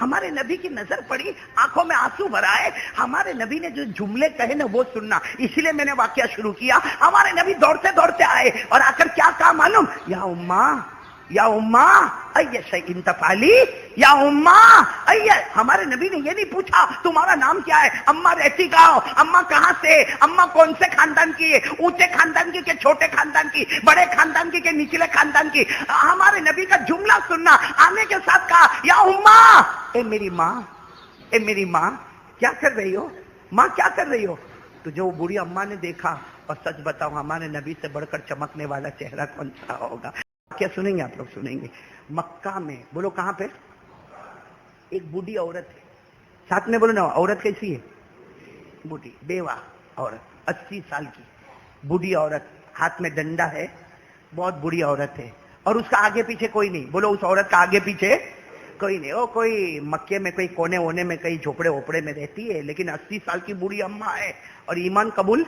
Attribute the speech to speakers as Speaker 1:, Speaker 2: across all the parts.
Speaker 1: ہمارے نبی کی نظر پڑی، آنکھوں میں آنسو بھر آئے. ہمارے نبی نے جو جملے کہے نا وہ سننا، اسی لیے میں نے واقعہ شروع کیا. ہمارے نبی دوڑتے دوڑتے آئے اور آ کر کیا کہا معلوم؟ یا اماں، یا اماں ای شیء تفعلی، یا اماں ای. ہمارے نبی نے یہ نہیں پوچھا تمہارا نام کیا ہے، اماں رہتی کہاں ہو، اماں کہاں سے، اماں کون سے خاندان کی ہے، اونچے خاندان کی کہ چھوٹے خاندان کی، بڑے خاندان کی کہ نچلے خاندان کی. ہمارے نبی کا جملہ سننا، آنے کے ساتھ کہا یا اماں، اے میری ماں، اے میری ماں کیا کر رہی ہو، ماں کیا کر رہی ہو. تو جو بوڑھی اماں نے دیکھا، اور سچ بتاؤ ہمارے نبی سے بڑھ کر چمکنے والا چہرہ کون سا ہوگا. کیا سنیں گے آپ لوگ؟ سنیں گے. مکہ میں، بولو کہاں پہ، ایک بوڑھی عورت ہے. ساتھ میں بولو نا، عورت کیسی ہے؟ بوڑھی بیوہ عورت، 80 سال کی بوڑھی عورت، ہاتھ میں ڈنڈا ہے، بہت بوڑھی عورت ہے. اور اس کا آگے پیچھے کوئی نہیں. بولو اس عورت کا آگے پیچھے کوئی نہیں. وہ کوئی مکے میں کوئی کونے وونے میں کئی جھوپڑے ووپڑے میں رہتی ہے، لیکن 80 سال کی بوڑھی اماں ہے اور ایمان قبول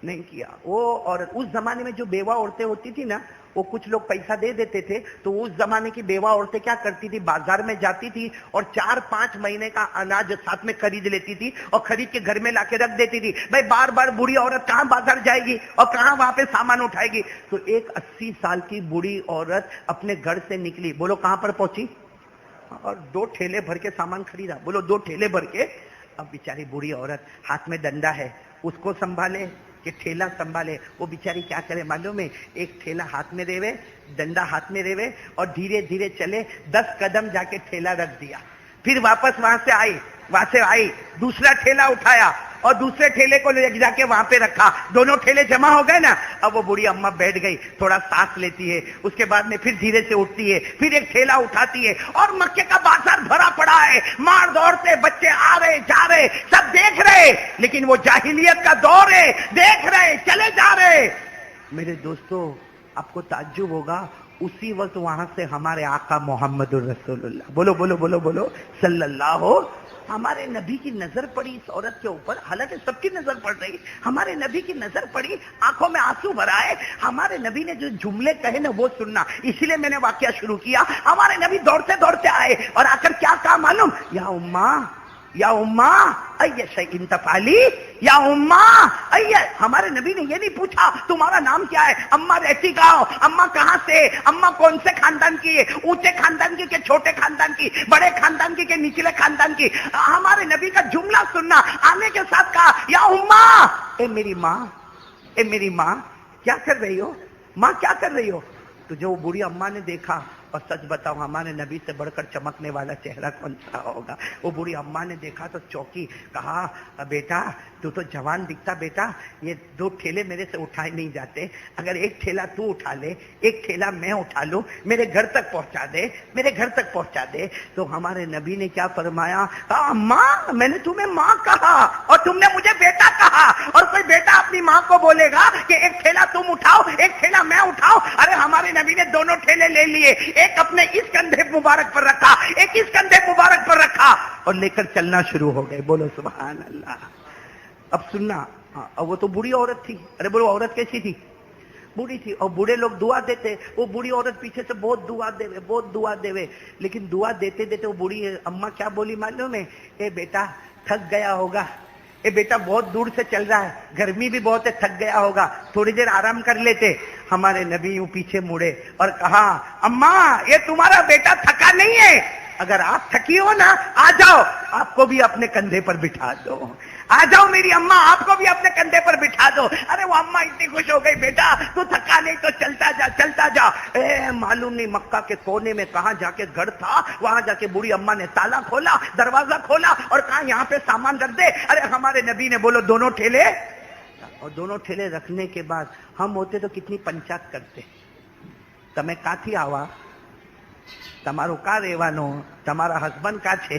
Speaker 1: نہیں کیا. وہ اور اس زمانے میں جو بیوہ عورتیں ہوتی تھی نا، وہ کچھ لوگ پیسہ دے دیتے تھے تو اس زمانے کی بیوہ عورتیں کیا کرتی تھی، بازار میں جاتی تھی اور 4-5 مہینے کا اناج ساتھ میں خرید لیتی تھی اور خرید کے گھر میں لا کے رکھ دیتی تھی. بھائی بار بار بوڑھی عورت کہاں بازار جائے گی اور کہاں وہاں پہ سامان اٹھائے گی. تو ایک 80 سال کی بوڑھی عورت اپنے گھر سے نکلی. بولو کہاں پر پہنچی؟ اور 2 ٹھیلے بھر کے سامان خریدا. بولو 2 ٹھیلے بھر کے. اب بیچاری بوڑھی عورت، ہاتھ میں ڈنڈا ہے، اس کو سنبھالے کہ ٹھیلا سنبھالے. وہ بیچاری کیا کرے معلوم ہے؟ ایک ٹھیلا ہاتھ میں دے وے، ڈنڈا ہاتھ میں دے وے، اور دھیرے دھیرے چلے. 10 قدم جا کے ٹھیلا رکھ دیا. پھر واپس وہاں سے آئی، دوسرا ٹھیلا اٹھایا اور دوسرے ٹھیلے کو لے جا کے وہاں پہ رکھا. دونوں ٹھیلے جمع ہو گئے نا. اب وہ بوڑھی اماں بیٹھ گئی، تھوڑا سانس لیتی ہے، اس کے بعد میں پھر دھیرے سے اٹھتی ہے، پھر ایک ٹھیلا اٹھاتی ہے. اور مکے کا بازار بھرا پڑا ہے، مار دوڑتے بچے آ رہے جا رہے، سب دیکھ رہے، لیکن وہ جاہلیت کا دور ہے، دیکھ رہے چلے جا رہے. میرے دوستو آپ کو تعجب ہوگا، اسی وقت وہاں سے ہمارے آقا محمد الرسول اللہ، بولو بولو بولو بولو صلی اللہ ہو، ہمارے نبی کی نظر پڑی اس عورت کے اوپر. حالانکہ سب کی نظر پڑ رہی، ہمارے نبی کی نظر پڑی، آنکھوں میں آنسو بھر آئے. ہمارے نبی نے جو جملے کہے نا وہ سننا، اسی لیے میں نے واقعہ شروع کیا. ہمارے نبی دوڑتے دوڑتے آئے اور آ کر کیا کہا معلوم؟ یا اماں، یا اماں ای شیء تفعلی، یا اماں ای. ہمارے نبی نے یہ نہیں پوچھا تمہارا نام کیا ہے، اماں رہتی کہاں ہو، اماں کہاں سے، اماں کون سے خاندان کی ہے، اونچے خاندان کی کہ چھوٹے خاندان کی، بڑے خاندان کی کہ نچلے خاندان کی. ہمارے نبی کا جملہ سننا، آنے کے ساتھ کہا یا اماں، اے میری ماں، اے میری ماں کیا کر رہی ہو، ماں کیا کر رہی ہو. تو جو بوڑھی اماں نے دیکھا، اور سچ بتاؤ ہمارے نبی سے بڑھ کر چمکنے والا چہرہ کون سا ہوگا. وہ بوڑھی اماں نے دیکھا تو چوکی. کہا بیٹا تو جوان دکھتا بیٹا، یہ 2 ٹھیلے میرے سے اٹھائے نہیں جاتے، اگر ایک ٹھیلا تو اٹھا لے، ایک ٹھیلا میں اٹھا لوں، میرے گھر تک پہنچا دے، میرے گھر تک پہنچا دے. تو ہمارے نبی نے کیا فرمایا؟ ماں، میں نے تمہیں ماں کہا اور تم نے مجھے بیٹا کہا. اور کوئی بیٹا اپنی ماں کو بولے گا کہ ایک ٹھیلا تم اٹھاؤ ایک ٹھیلا میں اٹھاؤ؟ ارے ہمارے نبی نے دونوں ٹھیلے لے لیے، ایک اپنے اس کندھے مبارک پر رکھا، ایک اس کندھے مبارک پر رکھا، اور لے کر چلنا شروع ہو گئے. بولو سبحان اللہ. اب سننا، وہ تو بوڑھی عورت تھی. ارے بولو عورت کیسی تھی؟ بوڑھی تھی. اور بوڑھے لوگ دعا دیتے، وہ بوڑھی عورت پیچھے سے بہت دعا دے، بہت دعا دے. لیکن دعا دیتے دیتے وہ بوڑھی اماں کیا بولی معلوم ہے؟ اے بیٹا تھک گیا ہوگا، اے بیٹا بہت دور سے چل رہا ہے، گرمی بھی بہت ہے، تھک گیا ہوگا، تھوڑی دیر آرام کر لیتے. ہمارے نبی یوں پیچھے مڑے اور کہا اماں یہ تمہارا بیٹا تھکا نہیں ہے، اگر آپ تھکی ہو نا آ جاؤ، آپ کو بھی اپنے کندھے پر بٹھا دو، آ جاؤ میری اماں آپ کو بھی اپنے کندھے پر بٹھا دو. ارے وہ اماں اتنی خوش ہو گئی، بیٹا تو تھکا نہیں تو چلتا جا چلتا جا. معلوم نہیں مکہ کے کونے میں کہاں جا کے گھر تھا، وہاں جا کے بوڑھی اماں نے تالا کھولا، دروازہ کھولا اور کہا یہاں پہ سامان رکھ دے. ارے ہمارے نبی نے بولو دونوں ٹھیلے، اور دونوں ٹھیلے رکھنے کے بعد ہم ہوتے تو کتنی پنچات کرتے. તમે કાથી આવા, તમારું કા રહેવાનું, તમારા હસબન્ડ કા છે,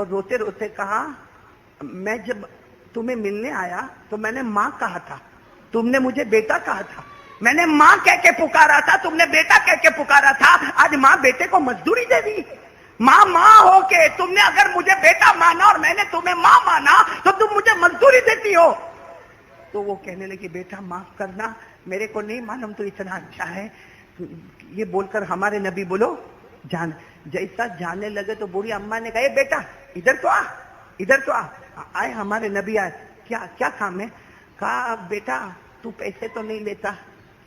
Speaker 1: اور روتے روتے کہا میں جب تمہیں ملنے آیا تو میں نے ماں کہا تھا, تم نے مجھے بیٹا کہا تھا, میں نے ماں کہہ کے پکارا تھا, تم نے بیٹا کہہ کے پکارا تھا, آج ماں بیٹے کو مزدوری دے دی. ماں ماں ہو کے تم نے اگر مجھے بیٹا مانا اور میں نے تمہیں ماں مانا تو تم مجھے مزدوری دیتی ہو. تو وہ کہنے لگی بیٹا معاف کرنا, میرے کو نہیں معلوم تو اتنا اچھا ہے. یہ بول کر ہمارے نبی بولو جان, جیسا جانے لگے تو بوڑھی اماں نے کہا اے بیٹا ادھر تو آ, ادھر تو آئے. ہمارے نبی آئے, کیا کام ہے؟ کہا بیٹا تو پیسے تو نہیں لیتا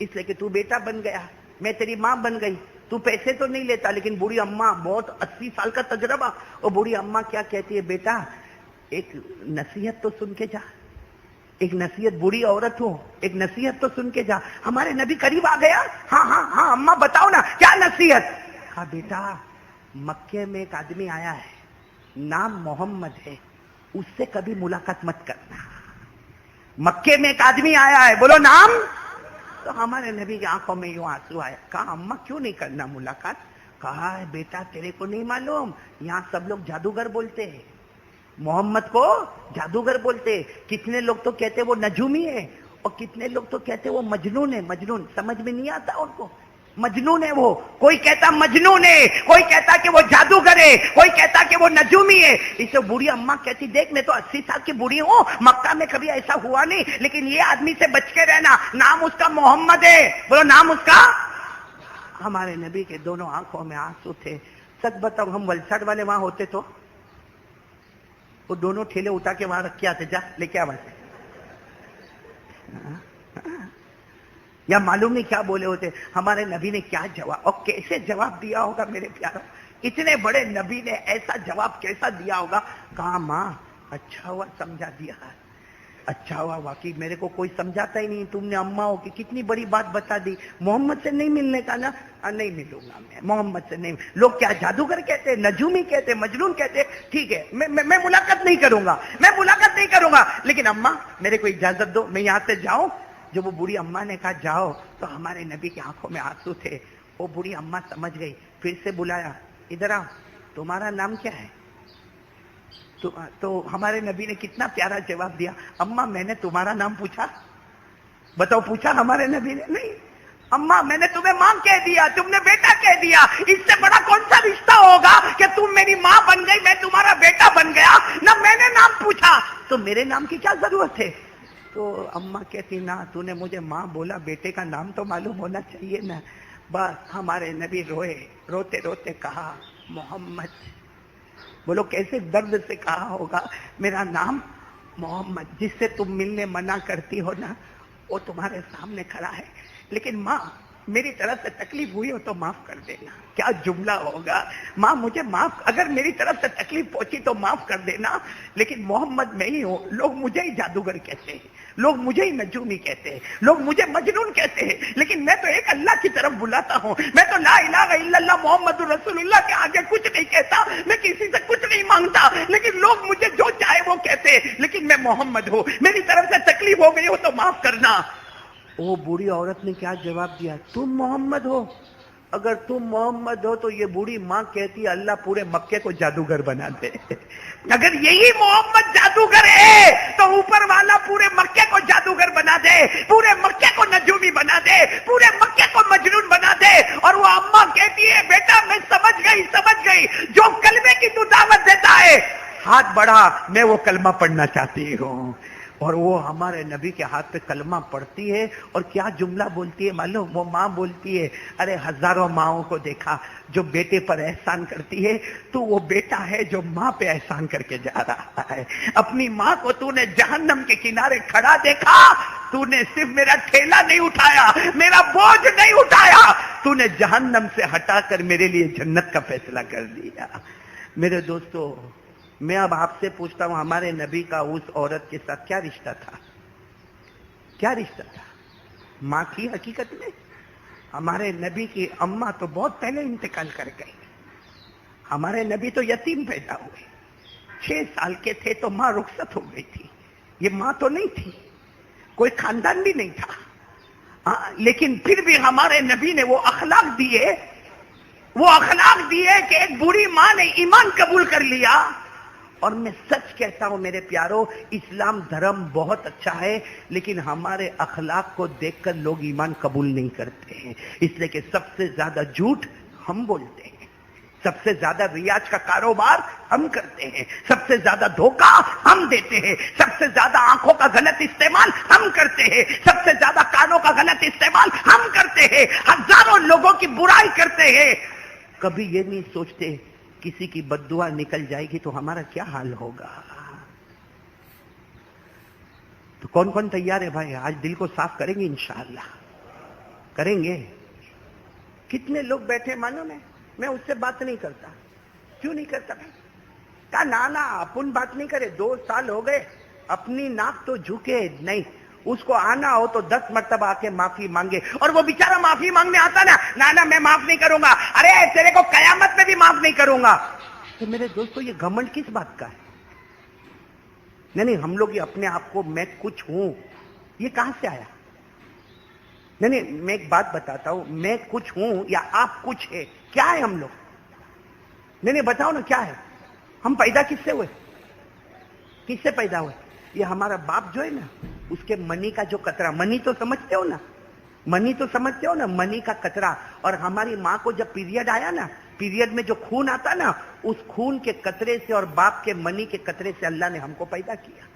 Speaker 1: اس لیے کہ تو بیٹا بن گیا, میں تیری ماں بن گئی, تو پیسے تو نہیں لیتا. لیکن بوڑھی اماں بہت 80 سال کا تجربہ, اور بوڑھی اماں کیا کہتی ہے بیٹا ایک نصیحت تو سن کے جا, ایک نصیحت, بوڑھی عورت ہو ایک نصیحت تو سن کے جا. ہمارے نبی قریب آ گیا, ہاں ہاں ہاں اماں بتاؤ نا کیا نصیحت. کہا بیٹا مکے میں ایک آدمی آیا ہے, نام محمد ہے, اس سے کبھی ملاقات مت کرنا. مکے میں ایک آدمی آیا ہے, بولو نام. تو ہمارے نبی کی آنکھوں میں یوں آنسو آیا. کہا اماں کیوں نہیں کرنا ملاقات؟ کہا بیٹا تیرے کو نہیں معلوم, یہاں سب لوگ جادوگر بولتے ہیں, محمد کو جادوگر بولتے. کتنے لوگ تو کہتے وہ نجومی ہے, اور کتنے لوگ تو کہتے وہ مجنون ہے. مجنون سمجھ میں نہیں آتا ان کو, مجنون ہے وہ. کوئی کہتا مجنون ہے, کوئی کہتا کہ وہ جادوگر ہے, کوئی کہتا کہ وہ نجومی ہے. اسے بوڑھی اماں کہتی دیکھ میں تو 80 سال کی بوڑھی ہوں, مکہ میں کبھی ایسا ہوا نہیں, لیکن یہ آدمی سے بچ کے رہنا, نام اس کا محمد ہے. بولو نام اس کا. ہمارے نبی کے دونوں آنکھوں میں آنسو تھے. سچ بتاؤ ہم ولساڈ والے وہاں ہوتے تو وہ دونوں ٹھیلے اٹھا کے وہاں رکھ کے آتے, جا لے کے آواز, یا معلوم نہیں کیا بولے ہوتے. ہمارے نبی نے کیا جواب اور کیسے جواب دیا ہوگا میرے پیاروں, اتنے بڑے نبی نے ایسا جواب کیسا دیا ہوگا. کہا ماں اچھا ہوا سمجھا دیا, اچھا ہوا, واقعی میرے کو کوئی سمجھاتا ہی نہیں, تم نے اماں ہو کہ کتنی بڑی بات بتا دی. محمد سے نہیں ملنے کا نا, نہیں ملوں گا میں محمد سے نہیں. لوگ کیا جادوگر کہتے, نجومی کہتے, مجنون کہتے, ٹھیک ہے میں ملاقات نہیں کروں گا, میں ملاقات نہیں کروں گا, لیکن اماں میرے کو اجازت دو میں یہاں سے جاؤں. جب وہ بوڑھی اماں نے کہا جاؤ تو ہمارے نبی کی آنکھوں میں آنسو تھے. وہ بوڑھی اماں سمجھ گئی, پھر سے بلایا, ادھر آؤ, تمہارا نام کیا ہے؟ تو ہمارے نبی نے کتنا پیارا جواب دیا, اماں میں نے تمہارا نام پوچھا؟ بتاؤ پوچھا ہمارے نبی نے؟ نہیں. اماں میں نے تمہیں ماں کہہ دیا, تم نے بیٹا کہہ دیا, اس سے بڑا کون سا رشتہ ہوگا کہ تم میری ماں بن گئی میں تمہارا بیٹا بن گیا, نہ میں نے نام پوچھا, تو میرے نام کی کیا ضرورت ہے؟ تو اماں کہتی نا تو نے مجھے ماں بولا, بیٹے کا نام تو معلوم ہونا چاہیے نا. بس ہمارے نبی روئے, روتے روتے کہا محمد. بولو کیسے درد سے کہا ہوگا, میرا نام محمد. جس سے تم ملنے منع کرتی ہو نا وہ تمہارے سامنے کھڑا ہے, لیکن ماں میری طرف سے تکلیف ہوئی ہو تو معاف کر دینا. کیا جملہ ہوگا, ماں مجھے معاف, اگر میری طرف سے تکلیف پہنچی تو معاف کر دینا, لیکن محمد میں ہی ہوں. لوگ مجھے ہی جادوگر کہتے ہیں, لوگ مجھے ہی نجومی کہتے ہیں, لوگ مجھے مجنون کہتے ہیں, لیکن میں تو ایک اللہ کی طرف بلاتا ہوں. میں تو لا الہ الا اللہ محمد رسول اللہ کے آگے کچھ نہیں کہتا, میں کسی سے کچھ نہیں مانگتا, لیکن لوگ مجھے جو چاہے وہ کہتے ہیں, لیکن میں محمد ہوں. میری طرف سے تکلیف ہو گئی ہو تو معاف کرنا. وہ بوڑھی عورت نے کیا جواب دیا, تم محمد ہو؟ اگر تم محمد ہو تو یہ بوڑھی ماں کہتی اللہ پورے مکے کو جادوگر بنا دے. اگر یہی محمد جادوگر ہے تو اوپر والا پورے مکے کو جادوگر بنا دے, پورے مکے کو نجومی بنا دے, پورے مکے کو مجنون بنا دے. اور وہ اماں کہتی ہے بیٹا میں سمجھ گئی, جو کلمے کی تو دعوت دیتا ہے ہاتھ بڑھا, میں وہ کلمہ پڑھنا چاہتی ہوں. اور وہ ہمارے نبی کے ہاتھ پہ کلمہ پڑھتی ہے, اور کیا جملہ بولتی ہے معلوم؟ وہ ماں بولتی ہے, ارے ہزاروں ماؤں کو دیکھا جو بیٹے پر احسان کرتی ہے, تو وہ بیٹا ہے جو ماں پہ احسان کر کے جا رہا ہے. اپنی ماں کو تو نے جہنم کے کنارے کھڑا دیکھا, تو نے صرف میرا ٹھیلا نہیں اٹھایا, میرا بوجھ نہیں اٹھایا, تو نے جہنم سے ہٹا کر میرے لیے جنت کا فیصلہ کر دیا. میرے دوستو, میں اب آپ سے پوچھتا ہوں, ہمارے نبی کا اس عورت کے ساتھ کیا رشتہ تھا؟ کیا رشتہ تھا؟ ماں کی حقیقت میں ہمارے نبی کی اماں تو بہت پہلے انتقال کر گئی. ہمارے نبی تو یتیم پیدا ہوئے, 6 سال کے تھے تو ماں رخصت ہو گئی تھی. یہ ماں تو نہیں تھی, کوئی خاندان بھی نہیں تھا, لیکن پھر بھی ہمارے نبی نے وہ اخلاق دیے کہ ایک بوڑھی ماں نے ایمان قبول کر لیا, اور میں سچ کہتا ہوں میرے پیارو، اسلام دھرم بہت اچھا ہے، لیکن ہمارے اخلاق کو دیکھ کر لوگ ایمان قبول نہیں کرتے ہیں، اس لیے کہ سب سے زیادہ جھوٹ ہم بولتے ہیں، سب سے زیادہ ریاض کا کاروبار ہم کرتے ہیں، سب سے زیادہ دھوکہ ہم دیتے ہیں، سب سے زیادہ آنکھوں کا غلط استعمال ہم کرتے ہیں، سب سے زیادہ کانوں کا غلط استعمال ہم کرتے ہیں، ہزاروں لوگوں کی برائی کرتے ہیں، کبھی یہ نہیں سوچتے کسی کی بد دعا نکل جائے گی تو ہمارا کیا حال ہوگا۔ تو کون کون تیار ہے بھائی؟ آج دل کو صاف کریں گے انشاءاللہ، کریں گے؟ کتنے لوگ بیٹھے معلوم ہے، میں اس سے بات نہیں کرتا۔ کیوں نہیں کرتا بھائی؟ کہا نانا اپن بات نہیں کرے، 2 سال ہو گئے، اپنی ناک تو جھکے نہیں، اس کو آنا ہو تو 10 مرتبہ آ کے معافی مانگے، اور وہ بیچارہ معافی مانگنے آتا نا، نانا میں معاف نہیں کروں گا، ارے تیرے کو قیامت میں بھی معاف نہیں کروں گا۔ تو میرے دوستو یہ گھمنڈ کس بات کا ہے؟ نہیں ہم لوگ یہ اپنے آپ کو میں کچھ ہوں، یہ کہاں سے آیا؟ نہیں میں ایک بات بتاتا ہوں، میں کچھ ہوں یا آپ کچھ ہے، کیا ہے ہم لوگ؟ نہیں بتاؤ نا کیا ہے؟ ہم پیدا کس سے ہوئے؟ کس سے پیدا ہوئے؟ یہ ہمارا باپ جو ہے نا، اس کے منی کا جو قطرہ، منی تو سمجھتے ہو نا، منی تو سمجھتے ہو نا، منی کا قطرہ، اور ہماری ماں کو جب پیریڈ آیا نا، پیریڈ میں جو خون آتا نا، اس خون کے قطرے سے اور باپ کے منی کے قطرے سے اللہ نے ہم کو پیدا کیا۔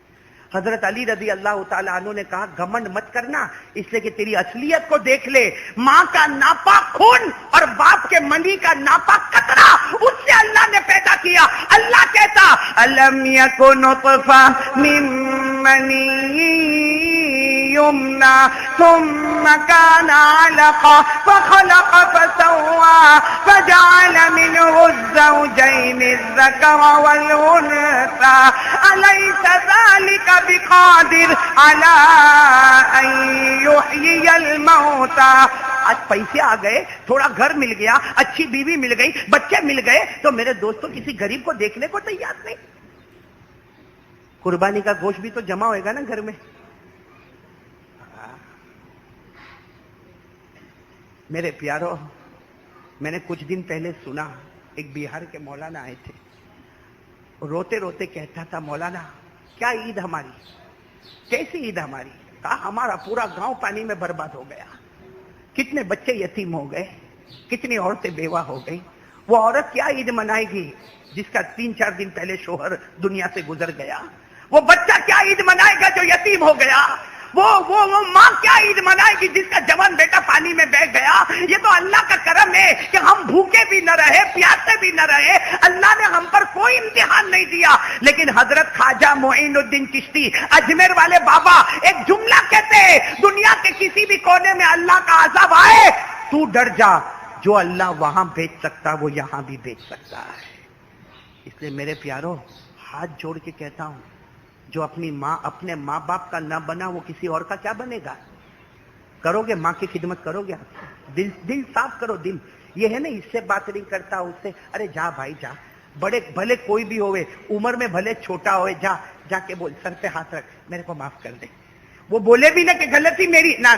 Speaker 1: حضرت علی رضی اللہ تعالیٰ عنہ نے کہا گھمنڈ مت کرنا، اس لیے کہ تیری اصلیت کو دیکھ لے، ماں کا ناپاک خون اور باپ کے منی کا ناپاک قطرہ، اس سے اللہ نے پیدا کیا۔ اللہ کہتا الم یکن نطفہ من منی یمنا ثم کان علقہ فخلق فسوى فجعل منه الزوجین الذکر والانثى الیس ذلک بقادر علی ان یحیی الموتى۔ آج پیسے آ گئے، تھوڑا گھر مل گیا، اچھی بیوی مل گئی، بچے مل گئے، تو میرے دوستوں کسی غریب کو دیکھنے کو تیار نہیں۔ قربانی کا گوشت بھی تو جمع ہوئے گا نا گھر میں۔ میرے پیارو، میں نے کچھ دن پہلے سنا ایک بہار کے مولانا آئے تھے، روتے روتے کہتا تھا مولانا کیا عید ہماری، کیسی عید ہماری؟ کہا ہمارا پورا گاؤں پانی میں برباد ہو گیا، کتنے بچے یتیم ہو گئے، کتنی عورتیں بیوہ ہو گئی، وہ عورت کیا عید منائے گی جس کا 3-4 دن پہلے شوہر دنیا سے گزر گیا؟ وہ بچہ کیا عید منائے گا جو یتیم ہو گیا؟ وہ ماں کیا عید منائے گی جس کا جوان بیٹا پانی میں بہ گیا؟ یہ تو اللہ کا کرم ہے کہ ہم بھوکے بھی نہ رہے، پیاسے بھی نہ رہے، اللہ نے ہم پر کوئی امتحان نہیں دیا۔ لیکن حضرت خواجہ معین الدین چشتی اجمیر والے بابا ایک جملہ کہتے ہیں، دنیا کے کسی بھی کونے میں اللہ کا عذاب آئے تو ڈر جا، جو اللہ وہاں بیچ سکتا وہ یہاں بھی بیچ سکتا ہے۔ اس لیے میرے پیارو ہاتھ جوڑ کے کہتا ہوں، جو اپنے ماں باپ کا نہ بنا وہ کسی اور کا کیا بنے گا؟ کرو گے ماں کی خدمت کرو گے؟ دل صاف کرو، دل یہ ہے نا، اس سے بات نہیں کرتا، اس سے ارے جا بھائی جا، بڑے بھلے کوئی بھی ہوئے، عمر میں بھلے چھوٹا ہوئے، جا کے بول سر پہ ہاتھ رکھ میرے کو معاف کر دے۔ وہ بولے بھی نہ کہ غلطی میری، نہ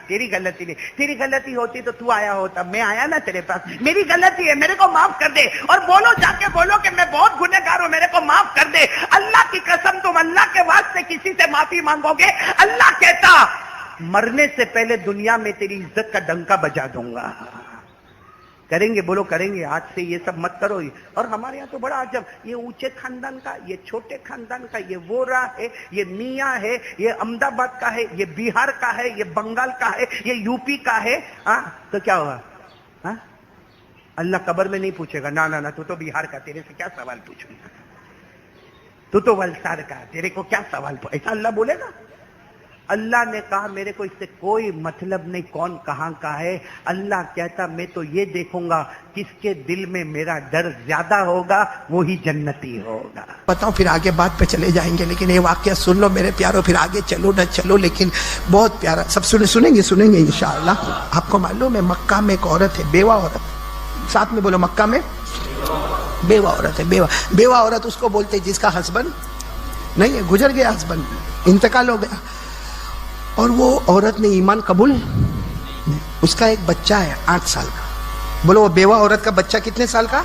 Speaker 1: تیری غلطی نہیں، تیری غلطی ہوتی تو آیا ہوتا، میں آیا نا تیرے پاس، میری غلطی ہے، میرے کو معاف کر دے، اور بولو جا کے بولو کہ میں بہت گنہگار ہوں، میرے کو معاف کر دے۔ اللہ کی قسم تم اللہ کے واسطے کسی سے معافی مانگو گے، اللہ کہتا مرنے سے پہلے دنیا میں تیری عزت کا ڈنکا بجا دوں گا۔ کریں گے؟ بولو کریں گے، آج سے یہ سب مت کرو۔ اور ہمارے یہاں تو بڑا عجب، یہ اونچے خاندان کا، یہ چھوٹے خاندان کا، یہ وورا ہے، یہ میاں ہے، یہ احمد آباد کا ہے، یہ بہار کا ہے، یہ بنگال کا ہے، یہ یو پی کا ہے، تو کیا ہوگا؟ اللہ قبر میں نہیں پوچھے گا، نہ تو بہار کا، تیرے سے کیا سوال پوچھوں گا، تو ولسار کا، تیرے کو کیا سوال پوچھے؟ ایسا اللہ بولے گا؟ اللہ نے کہا میرے کو اس سے کوئی مطلب نہیں کون کہاں کا ہے، اللہ کہتا میں تو یہ دیکھوں گا کس کے دل میں میرا ڈر زیادہ ہوگا وہی جنتی ہوگا۔
Speaker 2: بتاؤں پھر آگے بات پہ چلے جائیں گے، لیکن یہ واقعہ سن لو میرے پیاروں، پھر آگے چلو نہ چلو، لیکن بہت پیارا، سب سنیں گے انشاءاللہ۔ آپ کو معلوم ہے مکہ میں ایک عورت ہے، بیوہ عورت، ساتھ میں بولو مکہ میں بیوہ عورت ہے، بیوہ عورت اس کو بولتے جس کا ہسبینڈ نہیں ہے، گزر گیا ہسبینڈ، انتقال ہو گیا، اور وہ عورت نے ایمان قبول، اس کا ایک بچہ ہے 8 سال کا، بولو وہ بیوہ عورت کا بچہ کتنے سال کا؟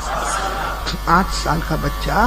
Speaker 2: 8 سال کا بچہ،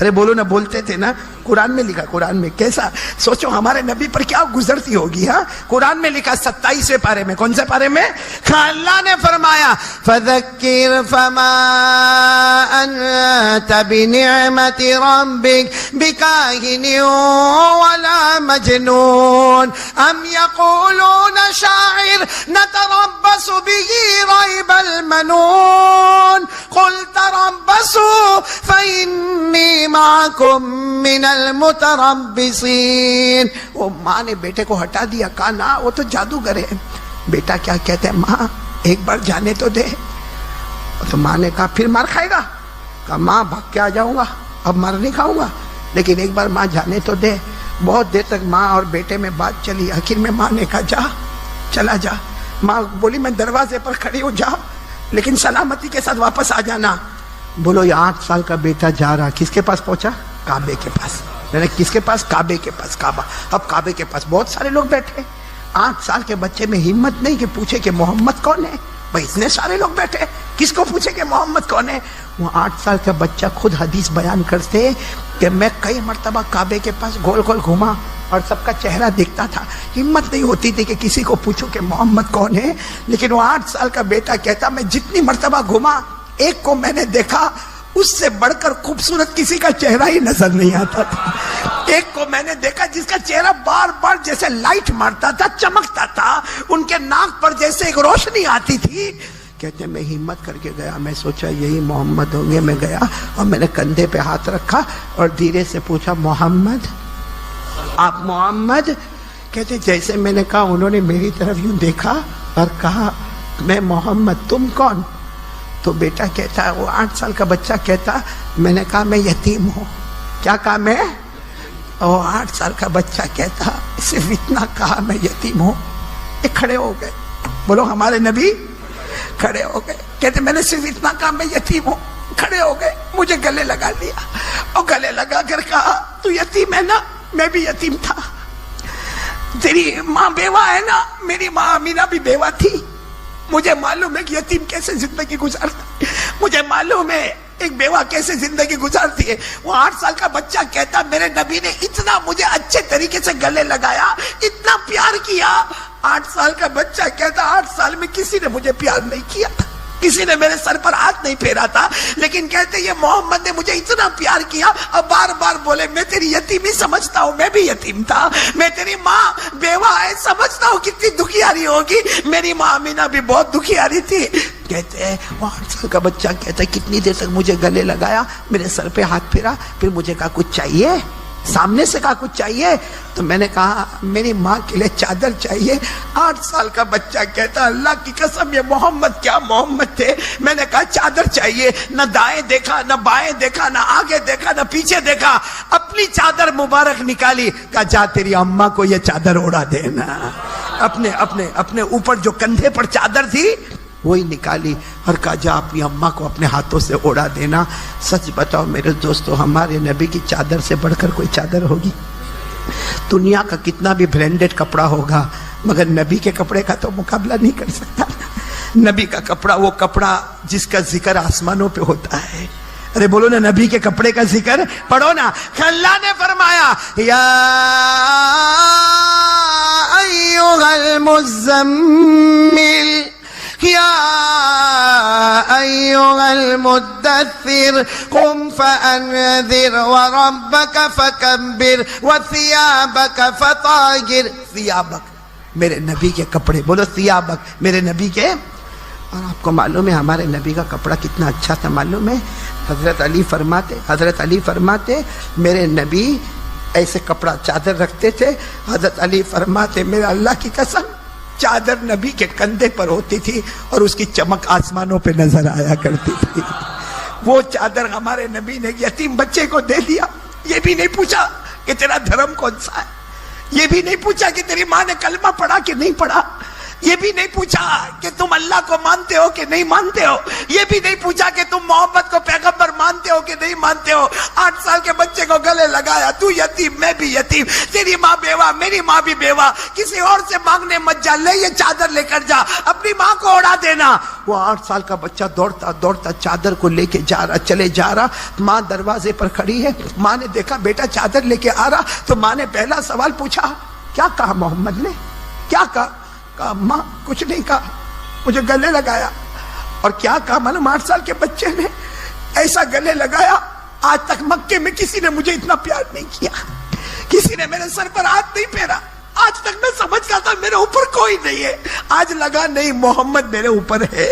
Speaker 2: ارے بولو نا, بولتے تھے نا, قرآن میں لکھا, قرآن میں کیسا سوچو ہمارے نبی پر کیا گزرتی ہوگی. ہاں قرآن میں لکھا 27ویں پارے میں, کون سے پارے میں؟ اللہ نے فرمایا فذکر فما انت بنعمت ربک بکاہن ولا مجنون ام یقولون شاعر نتربص به ریب المنون قل تربصوا فإنی معکم من المتربصین. وہ ماں نے بیٹے کو ہٹا دیا, کہا نا وہ تو جادوگر ہے. بیٹا کیا کہتا ہے, ماں ایک بار جانے تو دے. تو ماں نے کہا پھر مار کھائے گا؟ کہا ماں بھاگ کے آ جاؤں گا, اب مار نہیں کھاؤں گا, لیکن ایک بار ماں جانے تو دے. بہت دیر تک ماں اور بیٹے میں بات چلی. آخر میں ماں نے کہا جا, چلا جا. ماں بولی میں دروازے پر کھڑی ہوں, جا لیکن سلامتی کے ساتھ واپس آ جانا. بولو یہ 8 سال کا بیٹا جا رہا, کس کے پاس پہنچا؟ کعبے کے پاس. میں نے کس کے پاس؟ کعبے کے پاس. کعبہ, اب کعبے کے پاس بہت سارے لوگ بیٹھے. 8 سال کے بچے میں ہمت نہیں کہ پوچھے کہ محمد کون ہے. بھائی اتنے سارے لوگ بیٹھے, کس کو پوچھے کہ محمد کون ہے؟ وہ 8 سال کا بچہ خود حدیث بیان کرتے کہ میں کئی مرتبہ کعبے کے پاس گول گول گھوما اور سب کا چہرہ دیکھتا تھا, ہمت نہیں ہوتی تھی کہ کسی کو پوچھوں کہ محمد کون ہے. لیکن وہ 8 سال کا بیٹا کہتا میں جتنی مرتبہ گھوما ایک کو میں نے دیکھا, اس سے بڑھ کر خوبصورت کسی کا چہرہ ہی نظر نہیں آتا تھا. ایک کو میں نے دیکھا جس کا چہرہ بار بار جیسے لائٹ مارتا تھا, چمکتا تھا, ان کے ناک پر جیسے ایک روشنی آتی تھی. کہتے میں ہمت کر کے گیا, میں سوچا یہی محمد ہوں گے. میں گیا اور میں نے کندھے پہ ہاتھ رکھا اور دھیرے سے پوچھا محمد, آپ محمد؟ کہتے جیسے میں نے کہا انہوں نے میری طرف یوں دیکھا اور کہا میں محمد, تم کون؟ تو بیٹا کہتا ہے, وہ 8 سال کا بچہ کہتا میں نے کہا میں یتیم ہوں. کیا کہا میں؟ وہ 8 سال کا بچہ کہتا صرف اتنا کہا میں یتیم ہوں. یہ کھڑے ہو گئے, بولو ہمارے نبی کھڑے ہو گئے. کہتے میں نے صرف اتنا کہا میں یتیم ہوں. کھڑے ہو گئے, مجھے گلے لگا لیا اور گلے لگا کر کہا تو یتیم ہے نا, میں بھی یتیم تھا. تیری ماں بیوہ ہے نا, میری ماں آمینہ بھی بیوہ تھی. مجھے معلوم ہے کہ یتیم کیسے زندگی گزارتا ہے, مجھے معلوم ہے ایک بیوہ کیسے زندگی گزارتی ہے. وہ 8 سال کا بچہ کہتا میرے نبی نے اتنا مجھے اچھے طریقے سے گلے لگایا, اتنا پیار کیا. 8 سال کا بچہ کہتا 8 سال میں کسی نے مجھے پیار نہیں کیا تھا, کسی نے میرے سر پر ہاتھ نہیں پھیرا تھا, لیکن کہتے یہ محمد نے مجھے اتنا پیار کیا. اور بار بار بولے میں تیری یتیمی سمجھتا ہوں, میں بھی یتیم تھا. میں تیری ماں بیوہ ہے, سمجھتا ہوں کتنی دکھیاری ہوگی. میری ماں آمینہ بھی بہت دکھیاری تھی. کہتے ہیں وہ 8 سال کا بچہ کہتا ہے کتنی دیر تک مجھے گلے لگایا, میرے سر پہ ہاتھ پھیرا, پھر مجھے کہا کچھ چاہیے, سامنے سے کہا کچھ چاہیے. تو میں نے کہا میری ماں کے لیے چادر چاہیے. 8 سال کا بچہ کہتا اللہ کی قسم یہ محمد کیا محمد تھے. میں نے کہا چادر چاہیے. نہ دائیں دیکھا, نہ بائیں دیکھا, نہ آگے دیکھا, نہ پیچھے دیکھا. اپنی چادر مبارک نکالی, کہا جا تیری اماں کو یہ چادر اڑا دینا. اپنے اوپر جو کندھے پر چادر تھی وہی نکالی اور کہا جا اپنی اماں کو اپنے ہاتھوں سے اڑا دینا. سچ بتاؤ میرے دوستو, ہمارے نبی کی چادر سے بڑھ کر کوئی چادر ہوگی؟ دنیا کا کتنا بھی برانڈڈ کپڑا ہوگا مگر نبی کے کپڑے کا تو مقابلہ نہیں کر سکتا. نبی کا کپڑا وہ کپڑا جس کا ذکر آسمانوں پہ ہوتا ہے. ارے بولو نا نبی کے کپڑے کا ذکر پڑھو نا. اللہ نے فرمایا یا ایھا المزمل یا ایھا المدثر قم فانذر وربک فکبر وثیابک فطہر. ثیابک میرے نبی کے کپڑے, بولو ثیابک میرے نبی کے. اور آپ کو معلوم ہے ہمارے نبی کا کپڑا کتنا اچھا تھا معلوم ہے؟ حضرت علی فرماتے میرے نبی ایسے کپڑا چادر رکھتے تھے. حضرت علی فرماتے میرے اللہ کی قسم چادر نبی کے کندھے پر ہوتی تھی اور اس کی چمک آسمانوں پہ نظر آیا کرتی تھی. وہ چادر ہمارے نبی نے یتیم بچے کو دے دیا. یہ بھی نہیں پوچھا کہ تیرا دھرم کون سا ہے, یہ بھی نہیں پوچھا کہ تیری ماں نے کلمہ پڑھا کہ نہیں پڑھا. یہ بھی نہیں پوچھا کہ تم اللہ کو مانتے ہو کہ نہیں مانتے ہو, یہ بھی نہیں پوچھا کہ تم محمد کو پیغمبر مانتے ہو کہ نہیں مانتے ہو. 8 سال کے بچے کو گلے لگایا, تو یتیم میں بھی یتیم, تیری ماں بیوہ میری ماں بھی بیوہ, کسی اور سے مانگنے مت جا, لے یہ چادر لے کر جا, اپنی ماں کو اڑا دینا. وہ 8 سال کا بچہ دوڑتا دوڑتا چادر کو لے کے جا رہا, چلے جا رہا. ماں دروازے پر کھڑی ہے, ماں نے دیکھا بیٹا چادر لے کے آ رہا, تو ماں نے پہلا سوال پوچھا, کیا کہا محمد نے, کیا کہا؟ کہا ماں کچھ نہیں کہا, مجھے گلے لگایا. اور کیا کہا معلوم, 8 سال کے بچے نے ایسا گلے لگایا, آج تک مکے میں کسی نے مجھے اتنا پیار نہیں کیا, کسی نے میرے سر پر ہاتھ نہیں پھیرا, آج تک میں سمجھتا تھا میرے اوپر کوئی نہیں ہے, آج لگا نہیں محمد میرے اوپر ہے,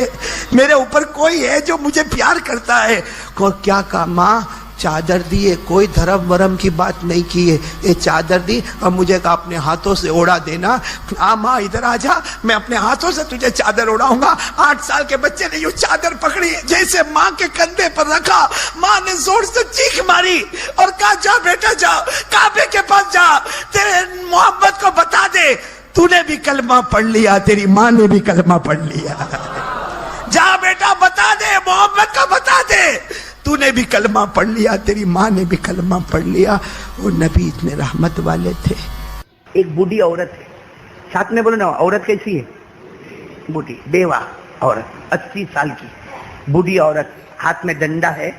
Speaker 2: میرے اوپر کوئی ہے جو مجھے پیار کرتا ہے. اور کیا کہا ماں, چادر دی ہے, کوئی دھرم ورم کی بات نہیں کی ہے, یہ چادر دی اور مجھے کہا اپنے ہاتھوں سے اڑا دینا. ماں ادھر آ جا, میں اپنے ہاتھوں سے تجھے چادر اڑاؤں گا. 8 سال کے بچے نے یہ چادر پکڑی, جیسے ماں کے کندھے پر رکھا, ماں نے زور سے چیخ ماری اور کہا جا بیٹا جا, کعبے کے پاس جا, تیرے محمد کو بتا دے تو نے بھی کلمہ پڑھ لیا, تیری ماں نے بھی کلمہ پڑھ لیا. جا بیٹا بتا دے, محمد کو بتا دے تو نے بھی کلمہ پڑھ لیا, تیری ماں نے بھی کلمہ پڑھ لیا. وہ نبی اتنے رحمت والے تھے.
Speaker 1: ایک بوڑھی عورت ہے, ساتھ میں بولو نا, عورت کیسی ہے؟ بوڑھی بیوہ عورت, 80 سال کی بوڑھی عورت, ہاتھ میں ڈنڈا ہے,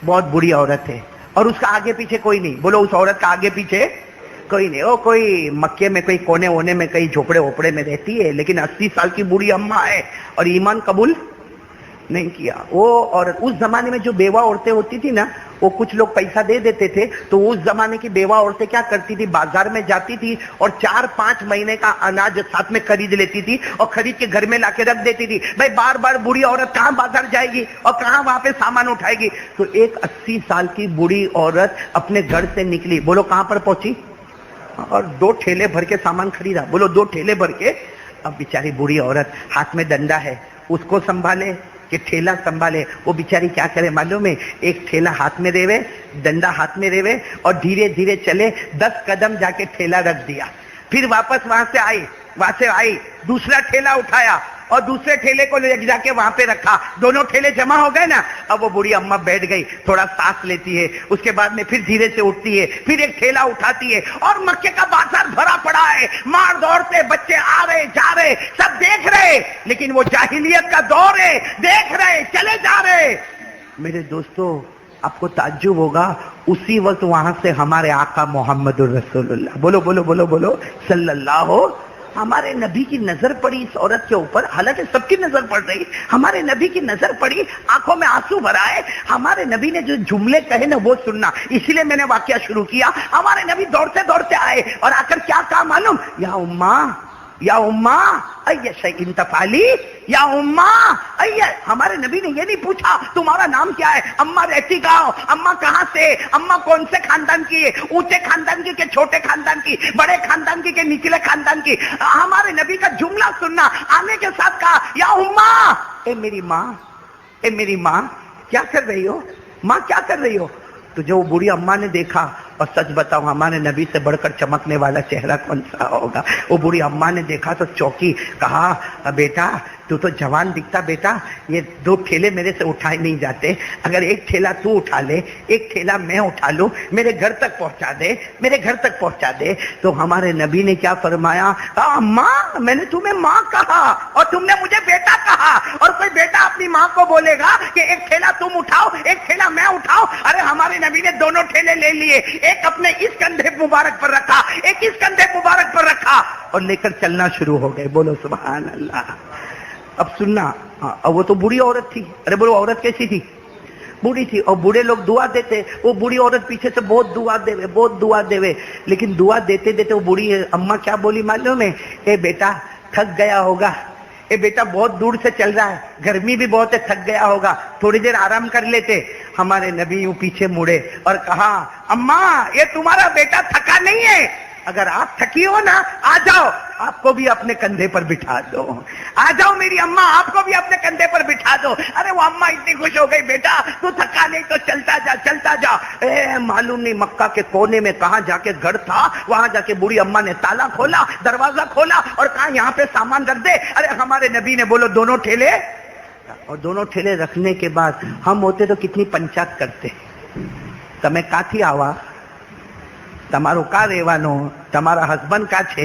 Speaker 1: بہت بوڑھی عورت ہے, اور اس کا آگے پیچھے کوئی نہیں. بولو اس عورت کا آگے پیچھے کوئی نہیں. وہ کوئی مکے میں کوئی کونے وونے میں کئی جھوپڑے ووپڑے میں رہتی ہے, لیکن 80 سال کی بوڑھی اماں ہے اور ایمان قبول نہیں کیا. وہ اور اس زمانے میں جو بیوہ عورتیں ہوتی تھی نا, وہ کچھ لوگ پیسہ دے دیتے تھے, تو اس زمانے کی بیوہ عورتیں کیا کرتی تھی, بازار میں جاتی تھی اور 4-5 مہینے کا اناج ساتھ میں خرید لیتی تھی اور خرید کے گھر میں لا کے رکھ دیتی تھی. بھائی بار بار بوڑھی عورت کہاں بازار جائے گی اور کہاں وہاں پہ سامان اٹھائے گی. تو ایک 80 سال کی بوڑھی عورت اپنے گھر سے نکلی, بولو کہاں پر پہنچی, اور 2 ٹھیلے بھر کے سامان خریدا. بولو 2 ٹھیلے بھر کے. اب بیچاری بوڑھی عورت, ہاتھ میں ڈنڈا ہے, اس کو سنبھالے کہ ٹھیلا سنبھالے. وہ بیچاری کیا کرے معلوم ہے, ایک ٹھیلا ہاتھ میں ریوے, ڈنڈا ہاتھ میں ریوے, اور دھیرے دھیرے چلے, 10 قدم جا کے ٹھیلا رکھ دیا. پھر واپس وہاں سے آئی, دوسرا ٹھیلا اٹھایا اور دوسرے ٹھیلے کو لے جا کے وہاں پہ رکھا. دونوں ٹھیلے جمع ہو گئے نا. اب وہ بوڑھی اماں بیٹھ گئی, تھوڑا سانس لیتی ہے, اس کے بعد میں پھر دھیرے سے اٹھتی ہے, پھر ایک ٹھیلا اٹھاتی ہے, اور مکے کا بازار بھرا پڑا ہے, مار دوڑتے بچے آ رہے جا رہے, سب دیکھ رہے, لیکن وہ جاہلیت کا دور ہے, دیکھ رہے چلے جا رہے. میرے دوستو آپ کو تعجب ہوگا, اسی وقت وہاں سے ہمارے آقا محمد الرسول اللہ, بولو بولو بولو بولو, صلی اللہ ہو, ہمارے نبی کی نظر پڑی اس عورت کے اوپر. حالانکہ سب کی نظر پڑ رہی, ہمارے نبی کی نظر پڑی, آنکھوں میں آنسو بھر آئے. ہمارے نبی نے جو جملے کہے نا وہ سننا, اسی لیے میں نے واقعہ شروع کیا. ہمارے نبی دوڑتے دوڑتے آئے اور آ کر کیا کہا معلوم, یا اماں یا اماں ای شیء تفعلی, یا اماں ای. ہمارے نبی نے یہ نہیں پوچھا تمہارا نام کیا ہے, اماں رہتی کہاں, اماں کہاں سے, اماں کون سے خاندان کی ہے, اونچے خاندان کی کہ چھوٹے خاندان کی, بڑے خاندان کی کہ نچلے خاندان کی. ہمارے نبی کا جملہ سننا, آنے کے ساتھ کہا یا اماں, اے میری ماں, اے میری ماں, کیا کر رہی ہو ماں, کیا کر رہی ہو. تو جو بوڑھی اماں نے دیکھا, اور سچ بتاؤ ہمارے نبی سے بڑھ کر چمکنے والا چہرہ کون سا ہوگا. وہ بوڑھی اماں نے دیکھا تو چوکی, کہا بیٹا تو جوان دکھتا بیٹا, یہ 2 ٹھیلے میرے سے اٹھائے نہیں جاتے, اگر ایک ٹھیلا تو اٹھا لے, ایک ٹھیلا میں اٹھا لوں, میرے گھر تک پہنچا دے, میرے گھر تک پہنچا دے. تو ہمارے نبی نے کیا فرمایا, ماں میں نے تمہیں ماں کہا اور تم نے مجھے بیٹا کہا. اور کوئی بیٹا اپنی ماں کو بولے گا کہ ایک ٹھیلا تم اٹھاؤ ایک ٹھیلا میں اٹھاؤ. ارے ہمارے نبی نے دونوں ٹھیلے لے لیے, ایک اپنے اس کندھے مبارک پر رکھا, ایک اس کندھے مبارک پر رکھا, اور لے کر چلنا شروع ہو گئے. بولو سبحان اللہ. اب سننا, وہ تو بوڑھی عورت تھی. ارے بولو عورت کیسی تھی, بوڑھی تھی, اور بوڑھے لوگ دعا دیتے, وہ بوڑھی عورت پیچھے سے بہت دعا دے, بہت دعا دے, لیکن دعا دیتے دیتے وہ بوڑھی اماں کیا بولی معلوم ہے, اے بیٹا تھک گیا ہوگا, اے بیٹا بہت دور سے چل رہا ہے, گرمی بھی بہت ہے, تھک گیا ہوگا, تھوڑی دیر آرام کر لیتے. ہمارے نبی یوں پیچھے مڑے اور کہا, اماں یہ تمہارا بیٹا تھکا نہیں ہے, اگر آپ تھکی ہو نا آ جاؤ, آپ کو بھی اپنے کندھے پر بٹھا دو, آ جاؤ میری اماں آپ کو بھی اپنے کندھے پر بٹھا دو. ارے وہ اماں اتنی خوش ہو گئی, بیٹا تو تھکا نہیں تو چلتا جا چلتا جا. معلوم نہیں مکہ کے کونے میں کہاں جا کے گھر تھا, وہاں جا کے بوڑھی اماں نے تالا کھولا, دروازہ کھولا اور کہا یہاں پہ سامان رکھ دے. ارے ہمارے نبی نے بولو دونوں ٹھیلے, اور دونوں ٹھیلے رکھنے کے بعد ہم ہوتے تو کتنی پنچات کرتے. તમે કાથી આવા, તમારું કા રહેવાનો, તમારા હસબન્ડ કા છે,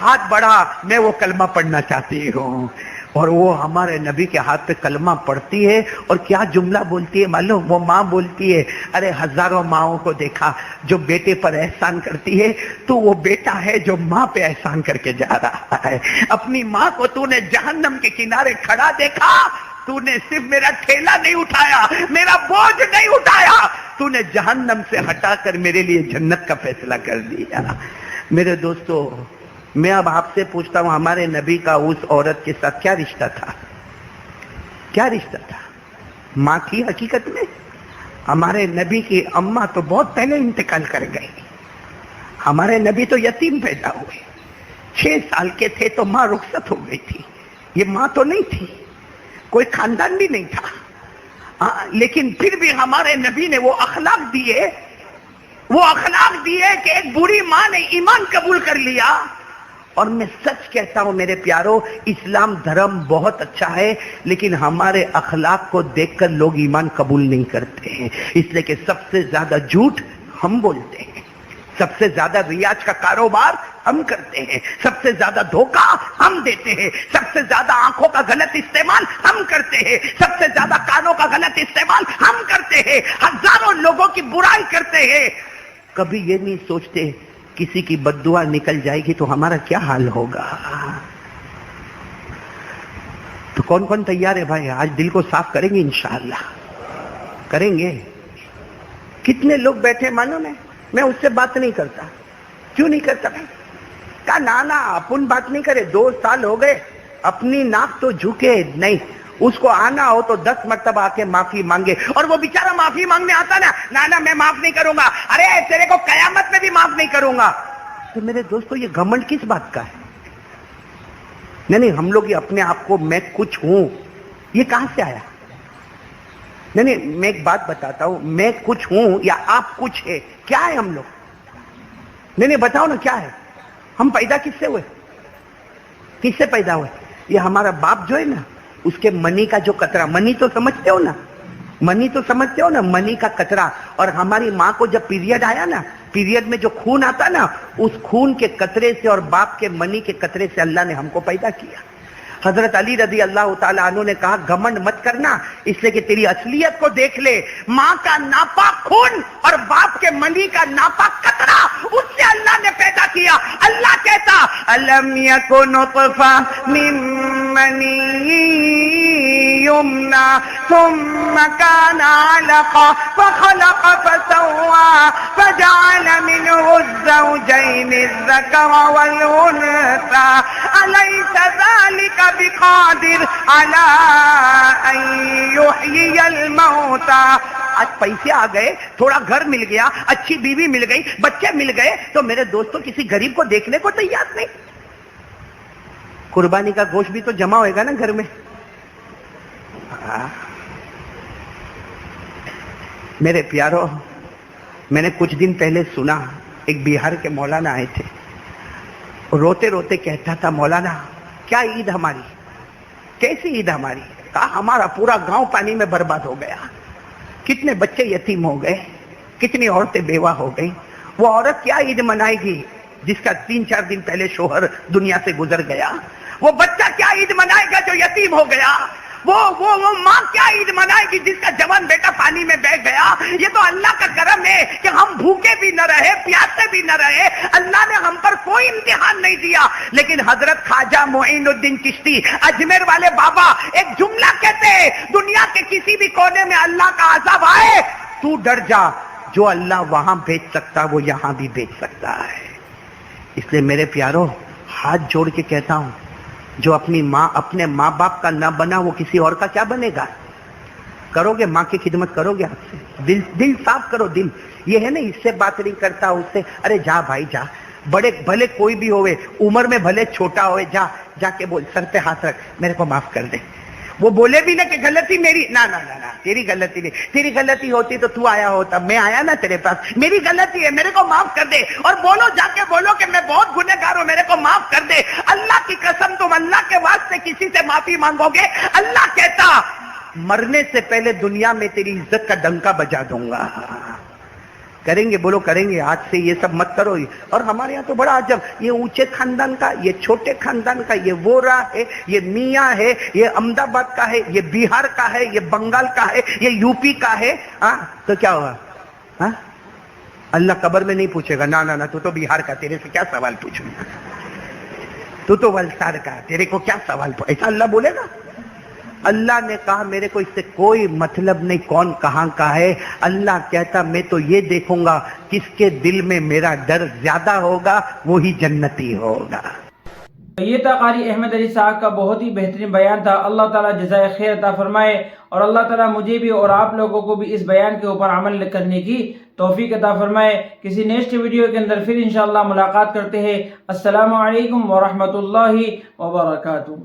Speaker 1: ہاتھ بڑھا، میں وہ کلمہ پڑھنا چاہتی ہوں. اور وہ ہمارے نبی کے ہاتھ پہ کلمہ پڑھتی ہے اور کیا جملہ بولتی ہے معلوم؟ وہ ماں بولتی ہے، ارے ہزاروں ماؤں کو دیکھا جو بیٹے پر احسان کرتی ہے، تو وہ بیٹا ہے جو ماں پہ احسان کر کے جا رہا ہے. اپنی ماں کو تو نے جہنم کے کنارے کھڑا دیکھا، تو نے صرف میرا ٹھیلا نہیں اٹھایا، میرا بوجھ نہیں اٹھایا، تو نے جہنم سے ہٹا کر میرے لیے جنت کا فیصلہ کر دیا. میرے دوستو، میں اب آپ سے پوچھتا ہوں، ہمارے نبی کا اس عورت کے ساتھ کیا رشتہ تھا؟ کیا رشتہ تھا؟ ماں تھی حقیقت میں؟ ہمارے نبی کی اماں تو بہت پہلے انتقال کر گئی. ہمارے نبی تو یتیم پیدا ہوئے، 6 سال کے تھے تو ماں رخصت ہو گئی تھی. یہ ماں تو نہیں تھی، کوئی خاندان بھی نہیں تھا. لیکن پھر بھی ہمارے نبی نے وہ اخلاق دیے، کہ ایک بوڑھی ماں نے ایمان قبول کر لیا. اور میں سچ کہتا ہوں میرے پیارو، اسلام دھرم بہت اچھا ہے، لیکن ہمارے اخلاق کو دیکھ کر لوگ ایمان قبول نہیں کرتے ہیں. اس لیے کہ سب سے زیادہ جھوٹ ہم بولتے ہیں، سب سے زیادہ ریاض کا کاروبار ہم کرتے ہیں، سب سے زیادہ دھوکہ ہم دیتے ہیں، سب سے زیادہ آنکھوں کا غلط استعمال ہم کرتے ہیں، سب سے زیادہ کانوں کا غلط استعمال ہم کرتے ہیں، ہزاروں لوگوں کی برائی کرتے ہیں. کبھی یہ نہیں سوچتے کسی کی بد دعا نکل جائے گی تو ہمارا کیا حال ہوگا. تو کون کون تیار ہے بھائی؟ آج دل کو صاف کریں گے انشاءاللہ، کریں گے. کتنے لوگ بیٹھے معلوم ہے، میں اس سے بات نہیں کرتا. کیوں نہیں کرتا بھائی؟ کہا نانا اپن بات نہیں کرے، 2 سال ہو گئے، اپنی ناک تو جھکے نہیں. اس کو آنا ہو تو 10 مرتبہ آ کے معافی مانگے، اور وہ بیچارہ معافی مانگنے آتا نا، نانا میں معاف نہیں کروں گا، ارے تیرے کو قیامت میں بھی معاف نہیں کروں گا. تو میرے دوستو یہ گھمنڈ کس بات کا ہے؟ نہیں، ہم لوگ یہ اپنے آپ کو میں کچھ ہوں، یہ کہاں سے آیا؟ نہیں، میں ایک بات بتاتا ہوں، میں کچھ ہوں یا آپ کچھ ہے، کیا ہے ہم لوگ؟ نہیں بتاؤ نا کیا ہے؟ ہم پیدا کس سے ہوئے؟ کس سے پیدا ہوئے؟ یہ ہمارا باپ جو ہے نا، اس کے منی کا جو قطرہ، منی تو سمجھتے ہو نا، منی تو سمجھتے ہو نا، منی کا قطرہ. اور ہماری ماں کو جب پیریڈ آیا نا، پیریڈ میں جو خون آتا نا، اس خون کے قطرے سے اور باپ کے منی کے قطرے سے اللہ نے ہم کو پیدا کیا. حضرت علی رضی اللہ تعالیٰ عنہ نے کہا گھمنڈ مت کرنا، اس لیے کہ تیری اصلیت کو دیکھ لے. ماں کا ناپاک خون اور باپ کے منی کا ناپاک قطرہ، اس سے اللہ نے پیدا کیا. اللہ کہتا الم یکن نطفہ من منی یمنا ثم کان علقہ فخلق فسوى فجعل منه الزوجین الذکر والانثى الیس ذلک بقادر علی ان یحیی الموتى. آج پیسے آ گئے، تھوڑا گھر مل گیا، اچھی بیوی مل گئی، بچے مل گئے، تو میرے دوستوں کسی غریب کو دیکھنے کو تیار نہیں. قربانی کا گوشت بھی تو جمع ہوئے گا نا گھر میں. میرے پیارو، میں نے کچھ دن پہلے سنا ایک بہار کے مولانا آئے تھے، روتے روتے کہتا تھا مولانا کیا عید ہماری، کیسی عید ہماری؟ کہا ہمارا پورا گاؤں پانی میں برباد ہو گیا، کتنے بچے یتیم ہو گئے، کتنی عورتیں بیوہ ہو گئی. وہ عورت کیا عید منائے گی جس کا 3-4 دن پہلے شوہر دنیا سے گزر گیا؟ وہ بچہ کیا عید منائے گا جو یتیم ہو گیا؟ وہ ماں کیا عید منائے گی جس کا جوان بیٹا پانی میں بہ گیا؟ یہ تو اللہ کا کرم ہے کہ ہم بھوکے بھی نہ رہے، پیاسے بھی نہ رہے. اللہ نے ہم پر کوئی امتحان نہیں دیا. لیکن حضرت خواجہ معین الدین چشتی اجمیر والے بابا ایک جملہ کہتے ہیں، دنیا کے کسی بھی کونے میں اللہ کا عذاب آئے تو ڈر جا، جو اللہ وہاں بھیج سکتا وہ یہاں بھی بھیج سکتا ہے. اس لیے میرے پیارو ہاتھ جوڑ کے کہتا ہوں، جو اپنے ماں باپ کا نہ بنا وہ کسی اور کا کیا بنے گا؟ کرو گے ماں کی خدمت، کرو گے آپ سے، دل صاف کرو. دل یہ ہے نا، اس سے بات نہیں کرتا، اس سے ارے جا بھائی جا، بڑے بھلے کوئی بھی ہوئے، عمر میں بھلے چھوٹا ہوئے، جا کے بول سر پہ ہاتھ رکھ میرے کو معاف کر دے. وہ بولے بھی نہ کہ غلطی میری، نہ تیری غلطی نہیں، تیری غلطی ہوتی تو آیا ہوتا، میں آیا نا تیرے پاس، میری غلطی ہے، میرے کو معاف کر دے. اور بولو، جا کے بولو کہ میں بہت گنہگار ہوں، میرے کو معاف کر دے. اللہ کی قسم تم اللہ کے واسطے کسی سے معافی مانگو گے، اللہ کہتا مرنے سے پہلے دنیا میں تیری عزت کا ڈنکا بجا دوں گا. کریں گے، بولو کریں گے، آج سے یہ سب مت کرو. اور ہمارے یہاں تو بڑا عجب، یہ اونچے خاندان کا، یہ چھوٹے خاندان کا، یہ وورا ہے، یہ میاں ہے، یہ احمد آباد کا ہے، یہ بہار کا ہے، یہ بنگال کا ہے، یہ یو پی کا ہے. تو کیا ہوگا؟ اللہ قبر میں نہیں پوچھے گا، نہ تو بہار کا، تیرے سے کیا سوال پوچھوں، تو ولسار کا، تیرے کو کیا سوال پوچھوں؟ ایسا اللہ بولے گا؟ اللہ نے کہا میرے کو اس سے کوئی مطلب نہیں کون کہاں کا ہے. اللہ کہتا میں تو یہ دیکھوں گا کس کے دل میں میرا ڈر زیادہ ہوگا وہی جنتی ہوگا.
Speaker 3: یہ تھا قاری احمد علی صاحب کا بہت ہی بہترین بیان تھا. اللہ تعالیٰ جزائے خیر عطا فرمائے، اور اللہ تعالیٰ مجھے بھی اور آپ لوگوں کو بھی اس بیان کے اوپر عمل کرنے کی توفیق عطا فرمائے. کسی نیکسٹ ویڈیو کے اندر پھر انشاءاللہ ملاقات کرتے ہیں. السلام علیکم ورحمۃ اللہ وبرکاتہ.